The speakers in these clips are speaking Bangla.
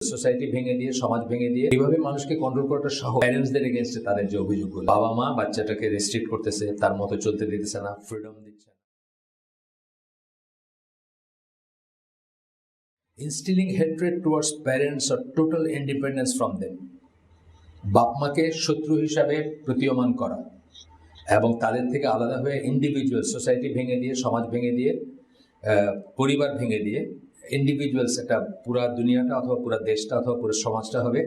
সোসাইটি ভেঙে দিয়ে, সমাজ ভেঙে দিয়ে এইভাবে মানুষকে কন্ট্রোল করাটা সহ প্যারেন্টসদের এগেইনস্টে তাদের যে অভিযোগগুলো, বাবা মা বাচ্চাটাকে রেস্ট্রিক্ট করতেছে, তার মতো চলতে দিতেছে না, ফ্রিডম দিচ্ছে না। Instilling hatred towards parents or total independence from them, বাপ মাকে শত্রু হিসাবে প্রতীয়মান করা এবং তাদের থেকে আলাদা হয়ে ইন্ডিভিজুয়াল, সোসাইটি ভেঙে দিয়ে, সমাজ ভেঙে দিয়ে, পরিবার ভেঙে দিয়ে ইন্ডিভিজুয়ালস, একটা পুরা দুনিয়াটা অথবা পুরা দেশটা অথবা পুরো সমাজটা হবে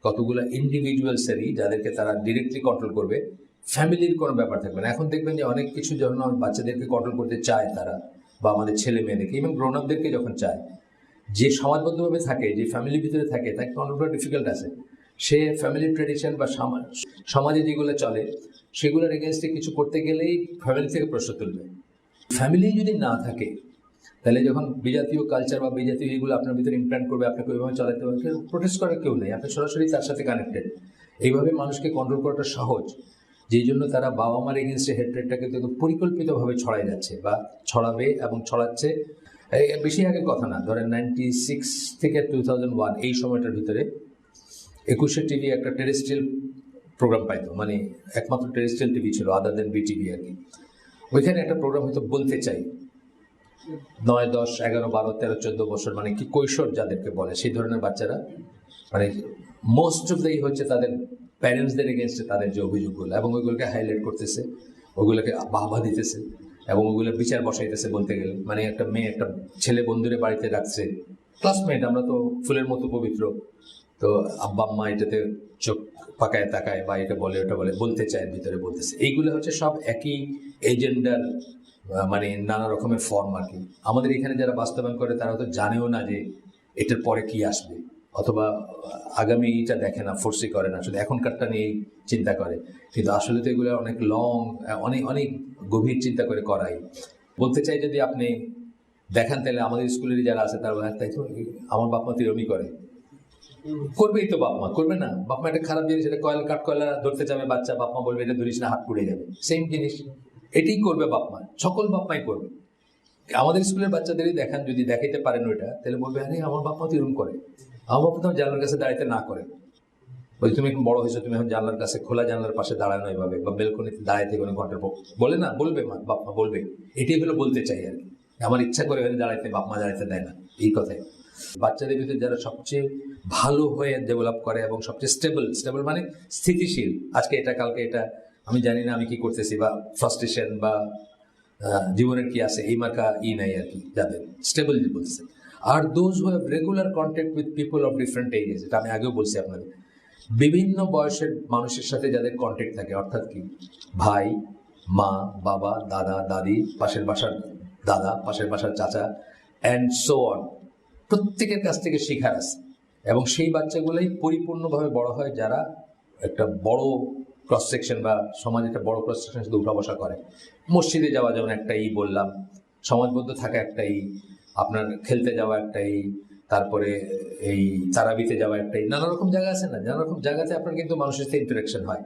কতগুলো ইন্ডিভিজুয়ালসেরই, যাদেরকে তারা ডিরেক্টলি কন্ট্রোল করবে। ফ্যামিলির কোনো ব্যাপার থাকবে না। এখন দেখবেন যে অনেক কিছু যখন বাচ্চাদেরকে কন্ট্রোল করতে চায় তারা, বা আমাদের ছেলে মেয়েদেরকে এবং গ্রোন আপদেরকে যখন চায়, যে সমাজবদ্ধভাবে থাকে, যে ফ্যামিলির ভিতরে থাকে, তাকে কন্ট্রোল করা ডিফিকাল্ট আছে। সে ফ্যামিলির ট্রেডিশন বা সমাজে যেগুলো চলে সেগুলোর এগেনস্টে কিছু করতে গেলেই ফ্যামিলি থেকে প্রশ্ন তুলবে। ফ্যামিলি যদি না থাকে তাহলে যখন বিজাতীয় কালচার বা বিজাতীয় এগুলো আপনার ভিতরে ইমপ্ল্যান্ট করবে, আপনাকে ওইভাবে চালাতে হবে, প্রোটেস্ট করার কেউ নেই, আপনি সরাসরি তার সাথে কানেক্টেড। এইভাবে মানুষকে কন্ট্রোল করাটা সহজ, যেই জন্য তারা বাবা মার এগেনস্টে হেট্রেডটাকে তো পরিকল্পিতভাবে ছড়াই যাচ্ছে বা ছড়াবে এবং ছড়াচ্ছে। বেশি আগের কথা না, ধরেন 96 থেকে 2001 এই সময়টার ভিতরে 21 টিভি একটা টেরেস্ট্রিয়াল প্রোগ্রাম পাইতো, মানে একমাত্র টেরেস্ট্রিয়াল টিভি ছিল আদার দেন বিটিভি আর কি। ওইখানে একটা প্রোগ্রাম হয়তো বলতে চাই, 9, 10, 11, 12, 13, 14 বছর, মানে কি কৈশোর যাদেরকে বলে, সেই ধরনের বাচ্চারা, মানে মোস্ট অফ দ্য হচ্ছে তাদের প্যারেন্টসদের এগেনস্টে তাদের যে অভিযোগগুলো, এবং ওইগুলোকে হাইলাইট করতেছে, ওইগুলোকে বাহবা দিতেছে এবং ওইগুলোর বিচার বসাইতেছে। বলতে গেলে মানে একটা মেয়ে একটা ছেলে বন্ধুরে বাড়িতে রাখছে, ক্লাসমেট, আমরা তো ফুলের মতো পবিত্র, তো আব্বা আম্মা এটাতে চোখ পাকায় তাকায় বা এটা বলে ওটা বলে, বলতে চায়, ভিতরে বলতেছে। এইগুলো হচ্ছে সব একই এজেন্ডার, মানে নানা রকমের ফর্ম আর কি। আমাদের এখানে যারা বাস্তবায়ন করে তারা তো জানেও না যে এটার পরে কি আসবে, অথবা আগামীটা দেখে না, ফোর্সই করে না, শুধু এখনকারটা নিয়েই চিন্তা করে। কিন্তু আসলে তো এগুলো অনেক লং, অনেক অনেক গভীর চিন্তা করে করাই। বলতে চাই যদি আপনি দেখান তাহলে আমাদের স্কুলেরই যারা আছে তারা তাই তো আমার বাপ মা তো এরকমই করে, করবেই তো, বাপ মা করবে না? বাপ মা একটা খারাপ জিনিস, এটা কয়লা কাঠ কয়লা ধরতে যাবে বাচ্চা, বাপ মা বলবে এটা ধরিস না, হাত পুড়ে যাবে, সেম জিনিস এটাই করবে বাপ মা, সকল বাপ মাই করবে। আমাদের স্কুলের বাচ্চাদেরই দেখান, যদি দেখাইতে পারেন ওইটা, তাহলে বলবে আরে আমার বাপ মা তো এরকম করে, আমার বাপ মা তো জানলার কাছে দাঁড়াইতে না করে, বলছি তুমি এখন বড় হয়েছো, তুমি এখন জানলার কাছে, খোলা জানলার পাশে দাঁড়ানো এইভাবে, বা বেলকনিতে দাঁড়াইতে কোনো ঘন্টার পর বলে না, বলবে মা, বাপ মা বলবে। এটাই হলো বলতে চাই আর কি, আমার ইচ্ছা করে ওখানে দাঁড়াইতে বাপ মা দাঁড়াইতে দেয় না, এই কথাই। বাচ্চাদের ভিতরে যারা সবচেয়ে ভালো হয়ে ডেভেলপ করে এবং সবচেয়ে স্টেবল মানে স্থিতিশীল, আজকে এটা কালকে এটা, আমি জানি না আমি কি করতেছি, বা ফ্রাস্ট্রেশন বা জীবনের কি আছে এই মার্কা নাই আর কি, যাদের স্টেবল বলছে। আর those who have regular contact with people of different ages, এটা আমি আগেও বলছি আপনাদের, বিভিন্ন বয়সের মানুষের সাথে যাদের কন্ট্যাক্ট থাকে, অর্থাৎ কি ভাই, মা, বাবা, দাদা, দাদি, পাশের বাসার দাদা, পাশের বাসার চাচা, অ্যান্ড সো অন, প্রত্যেকের কাছ থেকে শেখার আছে। এবং সেই বাচ্চাগুলোই পরিপূর্ণভাবে বড় হয় যারা একটা বড় ক্রস সেকশন বা সমাজে একটা বড় ক্রস সেকশনের সাথে উঠা বসা করে। মসজিদে যাওয়া যেমন একটাই বললাম, সমাজবদ্ধ থাকা একটাই, আপনার খেলতে যাওয়া একটাই, তারপরে এই তারাবিতে যাওয়া একটাই, নানা রকম জায়গা আছে না, নানা রকম জায়গাতে আপনার কিন্তু মানুষের সাথে ইন্টারাকশন হয়।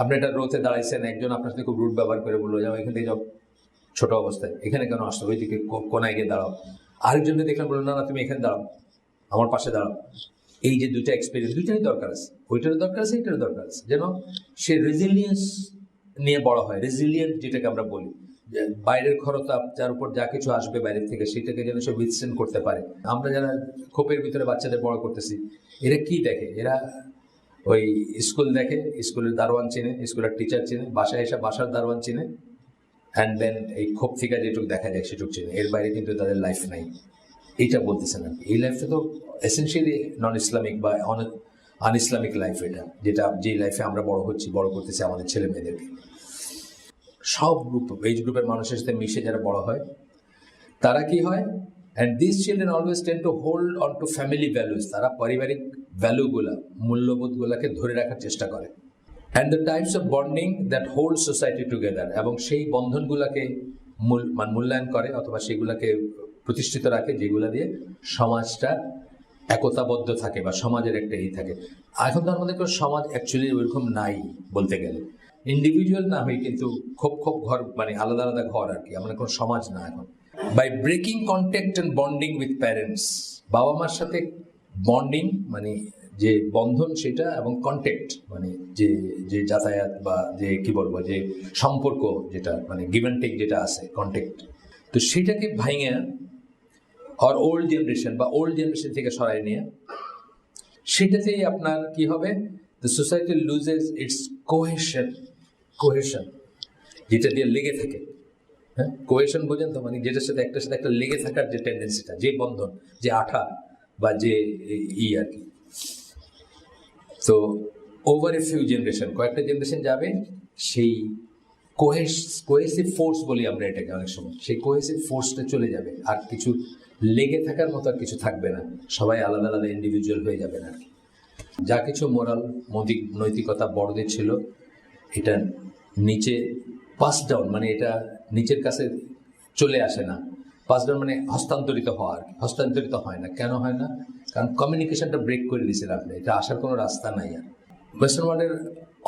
আপনি একটা রোতে দাঁড়াইছেন, একজন আপনার সাথে খুব রুট ব্যবহার করে বললো যাও এখান থেকে যাও, ছোট অবস্থায় এখানে কেন আসতো, ওইদিকে কোনায় গিয়ে দাঁড়াও। আরেকজনকে দেখলাম বললো না না তুমি এখানে দাঁড়াও, আমার পাশে দাঁড়াও। এই যে দুইটা এক্সপিরিয়েন্স, দুইটারই দরকার আছে, ওইটারও দরকার আছে, এটারও দরকার আছে, যেন সে রেজিলিয়েন্স নিয়ে বড় হয়। রেজিলিয়েন্ট যেটাকে আমরা বলি, যে বাইরের খরতা, যার উপর যা কিছু আসবে বাইরের থেকে, সেটাকে যেন সে উইথস্ট্যান্ড করতে পারে। আমরা যারা খোপের ভিতরে বাচ্চাদের বড় করতেছি, এরা কি দেখে? এরা ওই স্কুল দেখে, স্কুলের দারোয়ান চিনে, স্কুলের টিচার চিনে, বাসায় এসে বাসার দারোয়ান চিনে, অ্যান্ড দেন এই খোপ থেকে যেটুকু দেখা যায় সেটুকু চিনে, এর বাইরে কিন্তু তাদের লাইফ নাই। এইটা বলতেছেন আর কি। এই লাইফটা তো এসেন্সিয়ালি নন ইসলামিক বা আনইসলামিক লাইফ, এটা যেটা যে লাইফে আমরা বড় হচ্ছি, বড় করতেছি আমাদের ছেলে মেয়েদেরকে। সব এজ গ্রুপের মানুষের সাথে মিশে যারা বড় হয় তারা কি হয়, and this children always tend to hold on to family values, তারা পারিবারিক ভ্যালুগুলা, মূল্যবোধগুলাকে ধরে রাখার চেষ্টা করে। And the types of bonding that hold society together, এবং সেই বন্ধনগুলাকে মূল্যায়ন করে অথবা সেগুলাকে প্রতিষ্ঠিত রাখে, যেগুলা দিয়ে সমাজটা একতাবদ্ধ থাকে বা সমাজের একটা থাকে। এখন তো আমাদের কোনো সমাজ অ্যাকচুয়ালি ওইরকম নাই বলতে গেলে, ইন্ডিভিজুয়াল না হয়ে কিন্তু খোপ খোপ ঘর, মানে আলাদা আলাদা ঘর আর কি, আমাদের কোনো সমাজ না এখন। By breaking contact and bonding with parents, বাবা মার সাথে বন্ডিং মানে যে বন্ধন সেটা, এবং কন্ট্যাক্ট মানে যে যে যাতায়াত বা যে কি বলবো যে সম্পর্ক যেটা মানে গিভ অ্যান্ড টেক যেটা আছে কন্ট্যাক্ট, তো সেটাকে ভাঙে আর ওল্ড জেনারেশন থেকে সরাই নিয়ে সেটাতেই আপনার কি হবে, the society loses it's cohesion যেটা দিয়ে লেগে থাকে। হ্যাঁ, কোহেশন বোঝেন তো, মানে যেটার সাথে একটা লেগে থাকার যে টেন্ডেন্সিটা, যে বন্ধন, যে আঠা বা যে আর কি। তো ওভার এ ফিউ জেনারেশন, কয়েকটা জেনারেশন যাবে, সেই কোহেসিভ ফোর্স বলি আমরা এটাকে অনেক সময়, সেই কোহেসিভ ফোর্সটা চলে যাবে, আর কিছু লেগে থাকার মতো আর কিছু থাকবে না, সবাই আলাদা আলাদা ইন্ডিভিজুয়াল হয়ে যাবেন আর কি। যা কিছু মোরাল নৈতিকতা বড়দের ছিল, এটা নিচে পাস ডাউন, মানে এটা নিচের কাছে চলে আসে না। পাস ডাউন মানে হস্তান্তরিত হওয়া আর কি, হস্তান্তরিত হয় না। কেন হয় না? কারণ কমিউনিকেশনটা ব্রেক করে দিয়েছিল আপনি, এটা আসার কোনো রাস্তা নাই। আর ওয়েস্টার্ন ওয়ার্ল্ডের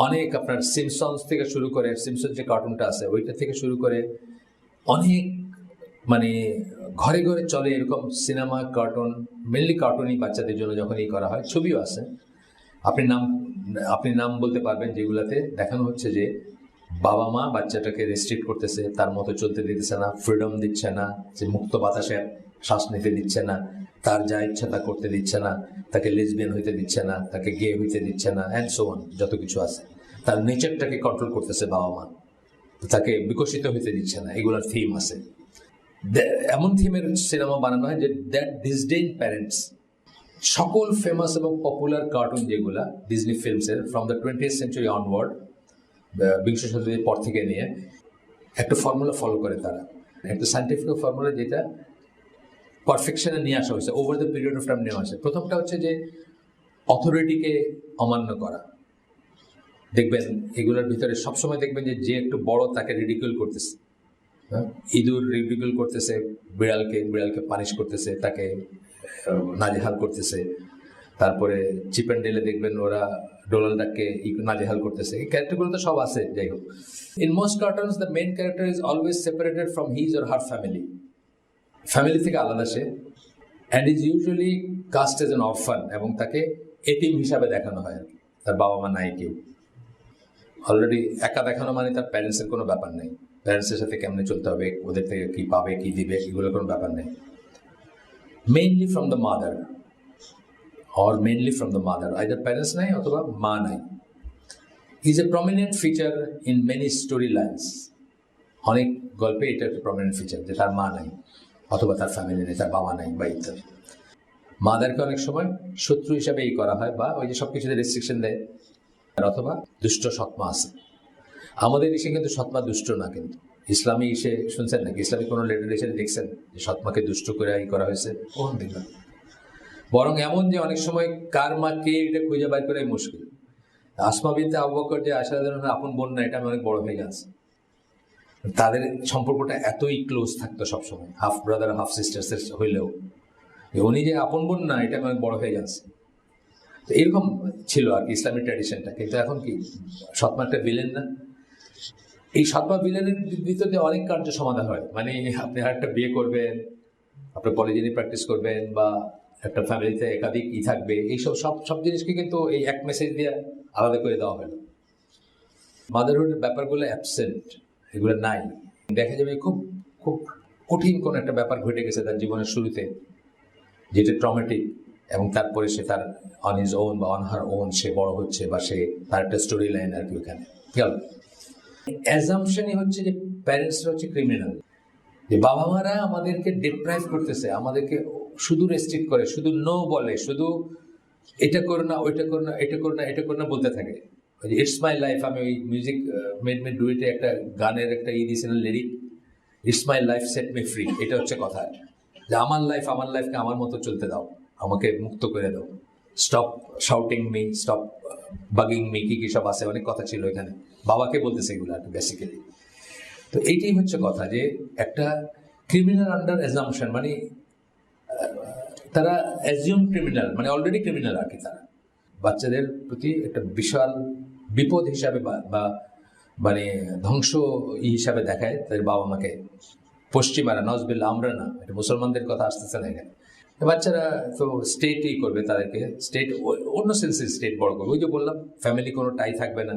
অনেক আপনার সিমসন্স থেকে শুরু করে, সিমসন যে কার্টুনটা আছে ওইটা থেকে শুরু করে অনেক মানে ঘরে ঘরে চলে এরকম সিনেমা, কার্টুন, মেনলি কার্টুনই বাচ্চাদের জন্য যখন এই করা হয়। ছবিও আছে, আপনি নাম বলতে পারবেন, যেগুলাতে দেখানো হচ্ছে যে বাবা মা বাচ্চাটাকে রেস্ট্রিক্ট করতেছে, তার মতো চলতে দিতেছে না, ফ্রিডম দিচ্ছে না, যে মুক্ত বাতাসে শ্বাস নিতে দিচ্ছে না, তার যা ইচ্ছা তা করতে দিচ্ছে না, তাকে লেসবিয়ান হইতে দিচ্ছে না, তাকে গে হইতে দিচ্ছে না, অ্যান্ড সো অন, যত কিছু আছে। তার নেচারটাকে কন্ট্রোল করতেছে বাবা মা, তাকে বিকশিত হইতে দিচ্ছে না। এগুলোর থিম আছে, এমন থিমের সিনেমা বানানো হয় যে দ্যাট ডিসডেইন প্যারেন্টস। সকল ফেমাস এবং পপুলার কার্টুন যেগুলা ডিজনি ফিল্মসের from the 20th century onward, বিংশ শতাব্দীর পর থেকে নিয়ে একটা ফর্মুলা ফলো করে তারা, একটা সায়েন্টিফিক ফর্মুলা যেটা পারফেকশনে নিয়ে আসা হয়েছে, over the period of time নেওয়া হয়েছে। প্রথমটা হচ্ছে যে অথরিটিকে অমান্য করা। দেখবেন এগুলোর ভিতরে সবসময় দেখবেন যে একটু বড় তাকে রিডিকুল করতেছে, ইঁদুর রিডিকুল করতেছে বিড়ালকে পানিশ করতেছে, তাকে নাজেহাল করতেছে। তারপরে চিপ অ্যান্ড ডেলে দেখবেন ওরা ডোনাল্ড ডাককে নাজেহাল করতেছে। এই ক্যারেক্টারগুলো তো সব আছে। যাই হোক, in most cartoons the main character is always separated from his or her family থেকে আলাদা সে, and is usually cast as an orphan, এবং তাকে এতিম হিসাবে দেখানো হয়। তার বাবা মা নাই কেউ, অলরেডি একা দেখানো মানে তার প্যারেন্টসের কোনো ব্যাপার নেই, প্যারেন্টসের সাথে কেমনে চলতে হবে, ওদের থেকে কি পাবে কি দিবে, এগুলোর কোনো ব্যাপার নেই। Mainly from the mother or mainly from the mother, either parents নাই অথবা মা নাই, is a prominent feature in many storylines. অনেক গল্পে এটা একটা প্রমিনেন্ট ফিচার যে তার মা নাই অথবা তার ফ্যামিলি নেই, তার বাবা নাই বা ইত্যাদি। মাদারকে অনেক সময় শত্রু হিসাবে এই করা হয়, বা ওই যে সব কিছুতে রেস্ট্রিকশন দেয়, অথবা দুষ্ট সৎমা আছে। আমাদের ইসে কিন্তু সৎমা দুষ্ট না, কিন্তু ইসলামী ইসে শুনছেন নাকি? ইসলামী কোনো লিটারেচারে দেখছেন যে সৎমাকে দুষ্ট করে এই করা হয়েছে? কখন দেখবেন? বরং এমন যে অনেক সময় কার মা কে এটা খুঁজে বাইর করাই মুশকিল। আসমা বিনতে আবু বকর যে আয়েশা রাদিয়াল্লাহু আনহা আপন বোন না, এটা আমি অনেক বড় হয়ে গেছে। তাদের সম্পর্কটা এতই ক্লোজ থাকতো সবসময়, হাফ ব্রাদার হাফ সিস্টার্সের হইলেও, উনি যে আপন বোন না, এটা আমি অনেক বড় হয়ে গেছে। তো এরকম ছিল আর কি ইসলামিক ট্র্যাডিশনটা। কিন্তু এখন কি সৎমা একটা ভিলেন না? এই সৎমা ভিলেনের ভিতরে অনেক কার্য সমাধান হয়। মানে আপনি আর একটা বিয়ে করবেন, আপনার পলিজেনি প্র্যাকটিস করবেন, বা একটা ফ্যামিলিতে একাধিক থাকবে, এইসব সব জিনিসকে কিন্তু এই এক মেসেজ দিয়ে আলাদা করে দেওয়া হলো। মাদারহুডের ব্যাপারগুলো অ্যাবসেন্ট, এগুলো নাই। দেখা যাবে খুব খুব কঠিন কোনো একটা ব্যাপার ঘটে গেছে তার জীবনের শুরুতে, যেটা ট্রমেটিক, এবং তারপরে সে তার অন হিজ ওন বা অন হার ওন সে বড় হচ্ছে, বা সে তার একটা স্টোরি লাইন আর কি। ওখানে গেল অ্যাজাম্পশনই হচ্ছে যে প্যারেন্টসরা হচ্ছে ক্রিমিনাল, যে বাবা মারা আমাদেরকে ডিপ্রাইভ করতেছে, আমাদেরকে শুধু রেস্ট্রিক্ট করে, শুধু নো বলে, শুধু এটা করো না, ওইটা করো না, এটা করো না, এটা করো না বলতে থাকে। ইটস মাই লাইফ, আমি ওই মিউজিক মেড মি ডু ইটে একটা গানের একটা দিয়েছিলাম lyric, it's my life set me free. এটা হচ্ছে কথা, যে আমার লাইফকে আমার মতো চলতে দাও, আমাকে মুক্ত করে দাও, stop shouting me, stop bugging me, কি সব আছে, অনেক কথা ছিল এখানে, বাবাকে বলতেছে এগুলো আর কি বেসিক্যালি। তো এইটাই হচ্ছে কথা, যে একটা ক্রিমিনাল আন্ডার অ্যাজাম্পশন, মানে তারা অ্যাজিউম ক্রিমিনাল, মানে অলরেডি ক্রিমিনাল আর কি। তারা বাচ্চাদের প্রতি একটা বিশাল বিপদ হিসাবে বা মানে ধ্বংস হিসাবে দেখায় তাদের বাবা মাকে। পশ্চিমারা, নজবিল্লা, আমরা না, এটা মুসলমানদের কথা আসতেছে না এখানে, বাচ্চারা তো স্টেটই করবে, তাদেরকে স্টেট অন্য সেন্সে স্টেট বড় করবে। ওই যে বললাম, ফ্যামিলি কোনো টাই থাকবে না,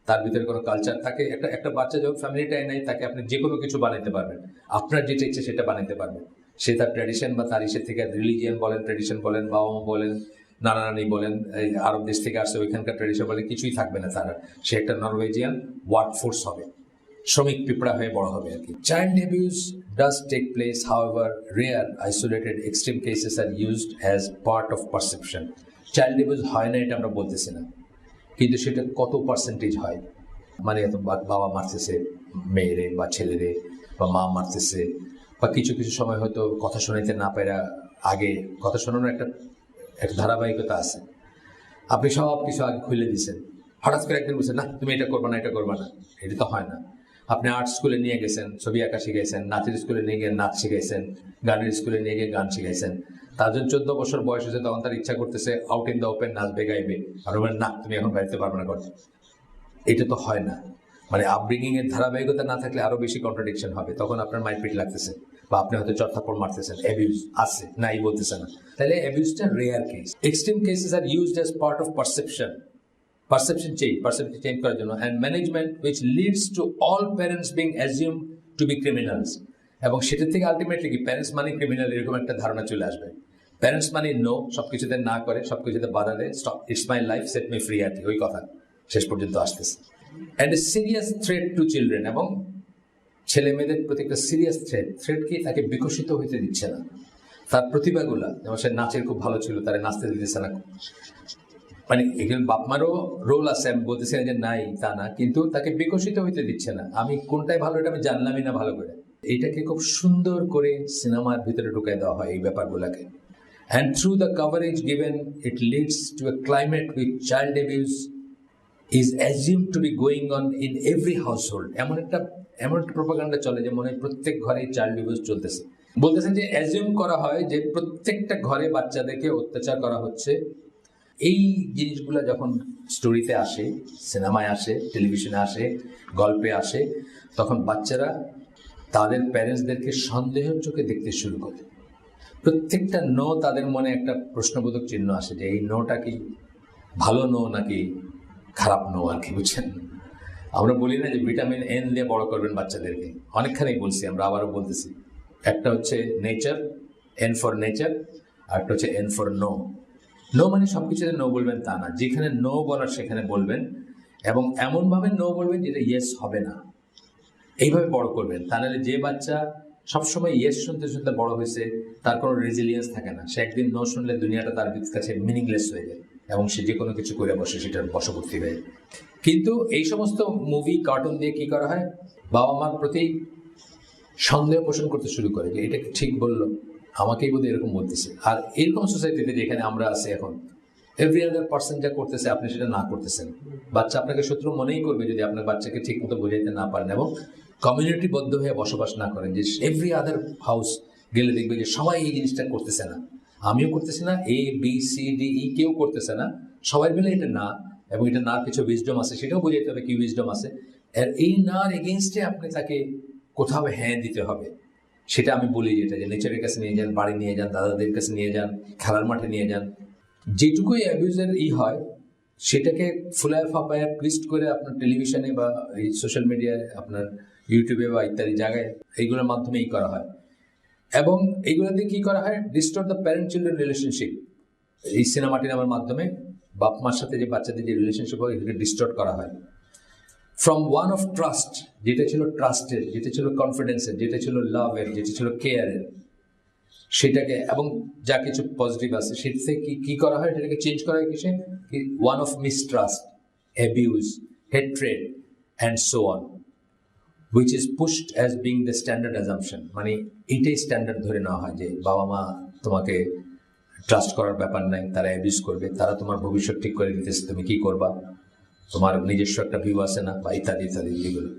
তার ভিতরে কোনো কালচার থাকে। একটা বাচ্চা যখন ফ্যামিলি টাই নাই, তাকে আপনি যে কোনো কিছু বানাতে পারবেন, আপনার যেটা ইচ্ছে সেটা বানাতে পারবেন। সে তার ট্র্যাডিশন বা তার ইসের থেকে, রিলিজিয়ান বলেন, ট্র্যাডিশন বলেন, বাবা মা বলেন, নানা নানি বলেন, এই আরব দেশ থেকে আসছে ওইখানকার ট্র্যাডিশন বলেন, কিছুই থাকবে না তার। সে একটা নরওয়েজিয়ান ওয়ার্ক ফোর্স হবে, শ্রমিক পিঁপড়া হয়ে বড় হবে আর কি। Child abuse does take place, however rare isolated extreme cases are used as part of perception. Child abuse হয় না এটা আমরা বলতেছি না, কিন্তু সেটা কত পার্সেন্টেজ হয়, মানে এত বাবা মারতেছে মেয়েরে বা ছেলেরে, বা মা মারতেছে, বা কিছু কিছু সময় হয়তো কথা শোনাইতে না পারা, আগে কথা শোনানোর একটা ধারাবাহিকতা আছে। আপনি সব কিছু আগে খুলে দিচ্ছেন, হঠাৎ করে একদিন বলছেন না তুমি এটা করবা না, এটা করবা না, এটা তো হয় না। আপনি আর্ট স্কুলে নিয়ে গেছেন, ছবি আঁকা শিখাইছেন, নাচের স্কুলে নিয়ে গিয়ে নাচ শিখাইছেন, গানের স্কুলে নিয়ে গিয়ে গান শিখাইছেন। তার জন্য 14 বছর বয়স হয়েছে, তখন তার ইচ্ছা করতেছে আউট ইন দ্য ওপেন নাচবে গাইবে, আর বলেন না তুমি এখন বাড়িতে পারবে না করতে। এটা তো হয় না। মানে আপব্রিঙ্গিং এর ধারাবাহিকতা না থাকলে আরো বেশি কন্ট্রাডিকশন হবে, তখন আপনার মারপিট লাগতেছে, বা আপনি হয়তো চড়থাপ্পড় মারতেছেন। অ্যাবিউজ আছে নাই বলতেছে না, তাহলে অ্যাবিউজটা rare case. Extreme cases are used as part of perception change করার জন্য, and management which leads to all parents being assumed to be criminals. এবং সেটা থেকে আলটিমেটলি কি প্যারেন্টস মানে ক্রিমিনাল, এরকম একটা ধারণা চলে আসবে। প্যারেন্টস মানে নো, সবকিছুতে না করে, সবকিছুতে বাধা দেয়, stop, it's my life, set me free, আর কি ওই কথা শেষ পর্যন্ত আসতেছে। And a serious threat to children, এবং ছেলে মেয়েদের প্রতি একটা সিরিয়াস থ্রেট কি, তাকে বিকশিত হইতে দিচ্ছে না। তার প্রতিভাগুলা, যেমন সে নাচের খুব ভালো ছিল, তারা নাচতে দিতেছে না। মানে এখানে বাপমারও রোল আছে, আমি বলতেছি না যে নাই, তা না, কিন্তু তাকে বিকশিত হইতে দিচ্ছে না। আমি কোনটাই ভালো এটা আমি জানলামই না ভালো করে। এইটাকে খুব সুন্দর করে সিনেমার ভিতরে ঢুকাই দেওয়া হয় এই ব্যাপারগুলোকে। And through the coverage given, it leads to a climate which child abuse is assumed to be going on in every household. এমন একটা প্রোপাগান্ডা চলে যে মনে হয় প্রত্যেক ঘরে চাইল্ড অ্যাবিউজ চলতেছে। বলতেছেন যে অ্যাজিউম করা হয় যে প্রত্যেকটা ঘরে বাচ্চাদেরকে অত্যাচার করা হচ্ছে। এই জিনিসগুলো যখন স্টোরিতে আসে, সিনেমায় আসে, টেলিভিশনে আসে, গল্পে আসে, তখন বাচ্চারা তাদের প্যারেন্টসদেরকে সন্দেহের চোখে দেখতে শুরু করে। প্রত্যেকটা নো তাদের মনে একটা প্রশ্নবোধক চিহ্ন আসে যে এই নোটা কি ভালো নো নাকি খারাপ নো, আর কি বুঝছেন। আমরা বলি না যে ভিটামিন এন দিয়ে বড় করবেন বাচ্চাদেরকে, অনেকখানি বলছি, আমরা আবারও বলতেছি। একটা হচ্ছে নেচার, এন ফর নেচার, আর একটা হচ্ছে এন ফর নো। নো মানে সব কিছুতে নো বলবেন তা না, যেখানে নো বলার সেখানে বলবেন, এবং এমনভাবে নো বলবেন যেটা ইয়েস হবে না, এইভাবে বড় করবেন। তা নাহলে যে বাচ্চা সবসময় ইয়েস শুনতে শুনতে বড় হয়েছে, তার কোনো রেজিলিয়েন্স থাকে না। সে একদিন নো শুনলে দুনিয়াটা তার কাছে মিনিংলেস হয়ে যায়, এবং সে যে কোনো কিছু করে বসে সেটার বশবর্তী হয়ে। কিন্তু এই সমস্ত মুভি কার্টুন দিয়ে কি করা হয়, বাবা মার প্রতি সন্দেহ পোষণ করতে শুরু করে যে এটা ঠিক বললো, আমাকেই বোধহয় এরকম বলতেছে। আর এরকম সোসাইটিতে যেখানে আমরা আছি এখন, এভরি আদার পার্সন যা করতেছে আপনি সেটা না করতেছেন, বাচ্চা আপনাকে শত্রু মনেই করবে যদি আপনার বাচ্চাকে ঠিক মতো বোঝাইতে না পারেন, এবং কমিউনিটিবদ্ধ হয়ে বসবাস না করেন। যে এভরি আদার হাউস গেলে দেখবে যে সবাই এই জিনিসটা করতেছে না, আমিও করতেছি না, A B C D E কেউ করতেছে না, সবাই মিলে এটা না, এবং এটা না কিছু উইজডম আছে, সেটাও বোঝাইতে হবে কি উইজডম আছে। আর এই নার এগেনস্টে আপনি তাকে কোথাও হ্যাঁ দিতে হবে। সেটা আমি বলি যেটা, যে নেচারের কাছে নিয়ে যান, বাড়ি নিয়ে যান, দাদাদের কাছে নিয়ে যান, খেলার মাঠে নিয়ে যান। যেটুকুই অ্যাবিউজের হয় সেটাকে ফুলায় ফাপায় টুইস্ট করে আপনার টেলিভিশনে বা এই সোশ্যাল মিডিয়ায়, আপনার ইউটিউবে বা ইত্যাদি জায়গায় এইগুলোর মাধ্যমেই করা হয়। এবং এইগুলোতে কি করা হয়, ডিস্টোর্ট দ্য প্যারেন্ট চিলড্রেন রিলেশনশিপ। এই সিনেমা টিনেমার মাধ্যমে বাপ মার সাথে যে বাচ্চাদের যে রিলেশনশিপ হয় এটাকে ডিস্টোর্ট করা হয়। ফ্রম ওয়ান অফ ট্রাস্ট, যেটা ছিল ট্রাস্টের, যেটা ছিল কনফিডেন্সের, যেটা ছিল লাভের, যেটা ছিল কেয়ারের, সেটাকে, এবং যা কিছু পজিটিভ আছে সেটা থেকে কি করা হয়, সেটাকে চেঞ্জ করা হয় কিসে, one of mistrust, abuse, hatred and so on, which is pushed as being the standard assumption. মানে এটাই স্ট্যান্ডার্ড ধরে নেওয়া হয় যে বাবা মা তোমাকে ট্রাস্ট করার ব্যাপার নাই, তারা অ্যাবিউজ করবে, তারা তোমার ভবিষ্যৎ ঠিক করে দিতেছে, তুমি কি করবা, তোমার নিজস্ব একটা ভিউ আছে না, বা ইত্যাদি ইত্যাদি, এগুলো।